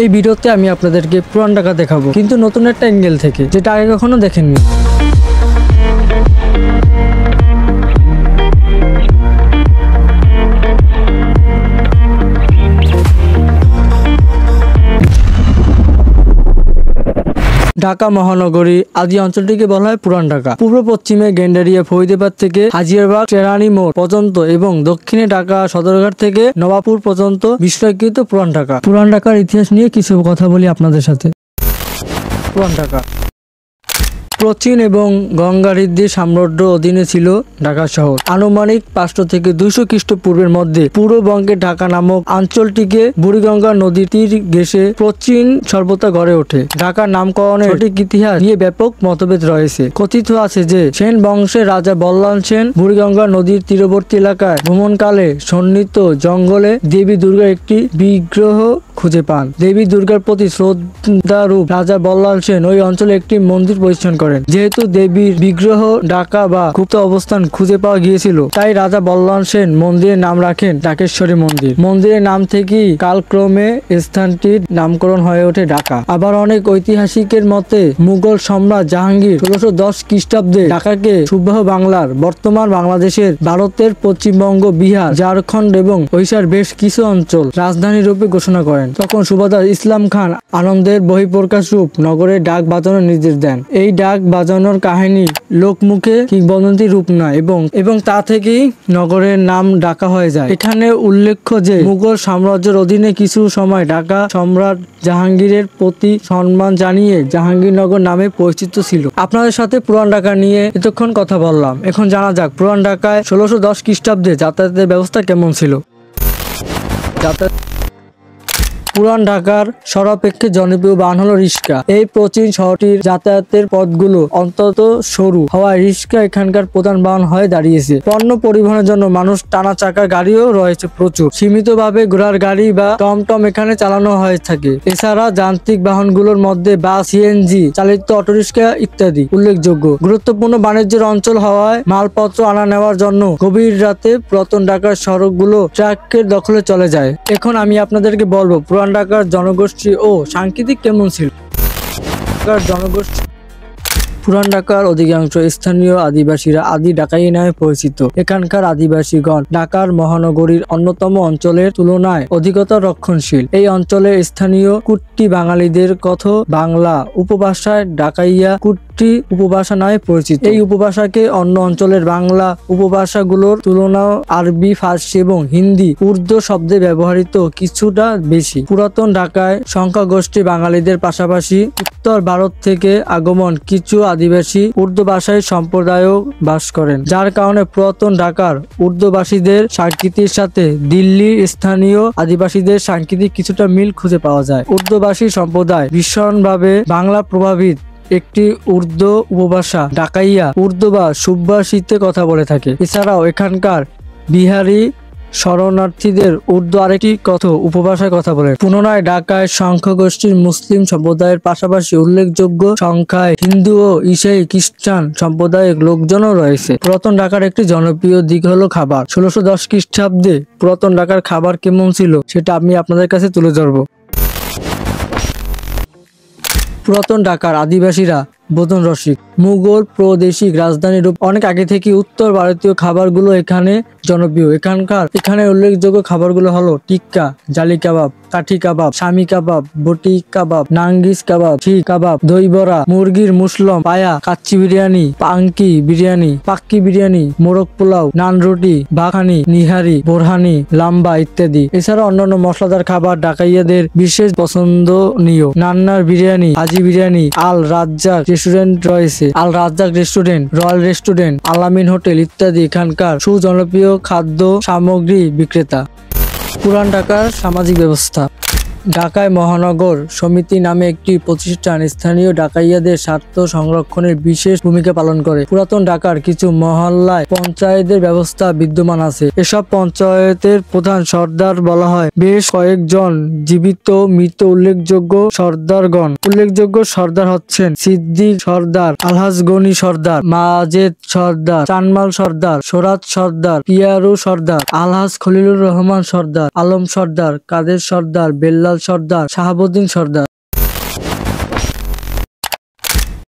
এই ভিডিওতে আমি আপনাদেরকে পুরান ঢাকা দেখাবো, কিন্তু নতুন একটা অ্যাঙ্গেল থেকে, যেটা আগে কখনো দেখেননি। ঢাকা মহানগরী আদি অঞ্চলটিকে বলা হয় পুরান ঢাকা। পূর্ব পশ্চিমে গেন্ডারিয়া ফরিদাবাদ থেকে হাজিয়ারবাগ টেরানি মোড় পর্যন্ত এবং দক্ষিণে ঢাকা সদরঘাট থেকে নবাবপুর পর্যন্ত বিস্তারিত পুরান ঢাকা। পুরান ঢাকার ইতিহাস নিয়ে কিছু কথা বলি আপনাদের সাথে। পুরান ঢাকা প্রাচীন এবং গঙ্গারিদ্দি সাম্রাজ্য অধীনে ছিল ঢাকা শহর। আনুমানিক 500 থেকে 200 খ্রিস্টপূর্বের মধ্যে পূর্ববঙ্গে ঢাকা নামক অঞ্চলটিকে বুড়িগঙ্গা নদীর তীর ঘেঁষে প্রাচীন সভ্যতা গড়ে ওঠে। ঢাকার নামকরণের সঠিক ইতিহাস নিয়ে ব্যাপক মতভেদ রয়েছে। কথিত আছে যে সেন বংশের রাজা বল্লাল সেন বুড়িগঙ্গা নদীর তীরবর্তী এলাকায় ভ্রমণকালে সন্নিহিত জঙ্গলে দেবী দুর্গার একটি বিগ্রহ খুঁজে পান। দেবী দুর্গার প্রতি শ্রদ্ধারূপ রাজা বল্লাল সেন ওই অঞ্চলে একটি মন্দির প্রতিষ্ঠা করেন। যেহেতু দেবীর বিগ্রহ ঢাকা বা গুপ্ত অবস্থান খুঁজে পাওয়া গিয়েছিল, তাই রাজা বল্লাল সেন মন্দিরের নাম রাখেন ঢাকেশ্বরী মন্দির। মন্দিরের নাম থেকেই কালক্রমে স্থানটির নামকরণ হয়ে ওঠে ঢাকা। আবার অনেক ঐতিহাসিকের মতে মুঘল সম্রাট জাহাঙ্গীর 1610 খ্রিস্টাব্দে ঢাকাকে সুবাহ বাংলার, বর্তমান বাংলাদেশের, ভারতের পশ্চিমবঙ্গ, বিহার, ঝাড়খণ্ড এবং ওড়িশার বেশ কিছু অঞ্চল রাজধানী রূপে ঘোষণা করেন। তখন সুবাদার ইসলাম খান আনন্দের বহিঃপ্রকাশ রূপ নগরে ডাক বাজানোর নির্দেশ দেন। এই ডাক বাজানোর কাহিনী লোকমুখে কিংবদন্তি রূপ নেয় এবং তা থেকেই নগরের নাম ঢাকা হয়ে যায়। এখানে উল্লেখ্য যে মুঘল সাম্রাজ্যের অধীনে কিছু সময় ঢাকা সম্রাট জাহাঙ্গীরের প্রতি সম্মান জানিয়ে জাহাঙ্গীরনগর নামে পরিচিত ছিল। আপনাদের সাথে পুরান ঢাকা নিয়ে এতক্ষণ কথা বললাম। এখন জানা যাক পুরান ঢাকায় 1610 খ্রিস্টাব্দে যাতায়াতের ব্যবস্থা কেমন ছিল। পুরান ঢাকার সর্বাপেক্ষা জনপ্রিয় বাহন হলো রিক্সা। এই প্রাচীন শহরটির যাতায়াতের পথগুলো অত্যন্ত সরু হওয়ায় রিক্সা এখানকার প্রধান বাহন হয়ে দাঁড়িয়েছে। পণ্য পরিবহনের জন্য মানুষ টানা চাকার গাড়িও রয়েছে প্রচুর। সীমিতভাবে ঘোড়ার গাড়ি বা টমটম এখানে চালানো হয়ে থাকে। এছাড়া যান্ত্রিক বাহনগুলোর মধ্যে বাস, সিএনজি চালিত অটোরিক্সা ইত্যাদি উল্লেখযোগ্য। গুরুত্বপূর্ণ বাণিজ্যের অঞ্চল হওয়ায় মালপত্র আনা নেওয়ার জন্য গভীর রাতে পুরাতন ঢাকার সড়কগুলো ট্রাকের দখলে চলে যায়। এখন আমি আপনাদেরকে বলবো পুরান ঢাকার জনগোষ্ঠী ও সাংস্কৃতিক কেমন ছিল। পুরান ঢাকার অধিকাংশ স্থানীয় আদিবাসীরা আদি ঢাকাই নামে পরিচিত। এখানকার আদিবাসীগণ ঢাকার মহানগরীর অন্যতম অঞ্চলের তুলনায় অধিকতর রক্ষণশীল। এই অঞ্চলের স্থানীয় কুট্টি বাঙালিদের কথা বাংলা উপভাষায় ঢাকাইয়া কুট্টি উপভাষা নামে পরিচিত। এই উপভাষাকে অন্য অঞ্চলের বাংলা উপভাষাগুলোর তুলনায় আরবি, ফার্সি এবং হিন্দি, উর্দু শব্দে ব্যবহৃত কিছুটা বেশি। পুরাতন ঢাকায় সংখ্যাগোষ্ঠী বাঙালিদের পাশাপাশি উত্তর ভারত থেকে আগমন কিছু আদিবাসী উর্দু ভাষায় সম্প্রদায়ও বাস করেন, যার কারণে পুরাতন ঢাকার উর্দুভাষীদের সংস্কৃতির সাথে দিল্লির স্থানীয় আদিবাসীদের সংস্কৃতির কিছুটা মিল খুঁজে পাওয়া যায়। উর্দুভাষী সম্প্রদায় ভীষণভাবে বাংলা প্রভাবিত একটি উর্দু উপভাষা ঢাকাইয়া উর্দু বা সুভাষিতে কথা বলে থাকে। এছাড়াও এখানকার বিহারি শরণার্থীদের উর্দু আরেকটি উপভাষায় কথা বলে। পুনরায় ঢাকায় সংখ্যাগোষ্ঠীর মুসলিম সম্প্রদায়ের পাশাপাশি উল্লেখযোগ্য সংখ্যায় হিন্দু ও ঈসাই খ্রিস্টান সম্প্রদায়ের লোকজনও রয়েছে। পুরাতন ঢাকার একটি জনপ্রিয় দিক হলো খাবার। 1610 খ্রিস্টাব্দে পুরাতন ঢাকার খাবার কেমন ছিল সেটা আমি আপনাদের কাছে তুলে ধরবো। পুরাতন ঢাকার আদিবাসীরা ভোজন রসিক। মুঘল প্রাদেশিক রাজধানীর অনেক আগে থেকে উত্তর ভারতীয় খাবারগুলো এখানে জনপ্রিয়। এখানে উল্লেখযোগ্য খাবারগুলো হলো টিক্কা, জালি কাবাব, কাঠি কাবাব, শামি কাবাব, বটি কাবাব, নাঙ্গিস কাবাব, শিখ কাবাব, দই বড়া, মুরগির মুসলম, পায়া, কাচ্চি বিরিয়ানি, পাক্কি বিরিয়ানি, মোরগ পোলাও, নান রুটি, বাখানি, নিহারি, বোরহানি, লাম্বা ইত্যাদি। এছাড়া অন্যান্য মশলাদার খাবার ঢাকাইয়াদের বিশেষ পছন্দনীয়। নান্নার বিরিয়ানি, হাজি বিরিয়ানি, আল রাজ্জাক রেস্টুরেন্ট রয়েছে। আল রাজ্জাক রেস্টুরেন্ট, রয়্যাল রেস্টুরেন্ট, আলামিন হোটেল ইত্যাদি এখানকার সুজনপ্রিয় খাদ্য সামগ্রী বিক্রেতা। পুরান ঢাকার সামাজিক ব্যবস্থা। ঢাকায় মহানগর সমিতি নামে একটি প্রতিষ্ঠান স্থানীয় ঢাকাইয়াদের স্বার্থ সংরক্ষণের বিশেষ ভূমিকা পালন করে। পুরাতন ঢাকার কিছু মহল্লায় পঞ্চায়েতের ব্যবস্থা বিদ্যমান আছে। এসব পঞ্চায়েতের প্রধান সর্দার বলা হয়। বেশ কয়েকজন জীবিত মৃত উল্লেখযোগ্য সর্দার হচ্ছেন সিদ্দিক সর্দার, আলহাজ গনি সর্দার, মাজেদ সর্দার, চানমাল সর্দার, সোরাত সর্দার, পিয়ারু সর্দার, আলহাজ খলিলুর রহমান সর্দার, আলম সর্দার, কাদের সর্দার, বেল্লা জেনারেল সর্দার শাহাবুদ্দিন সর্দার।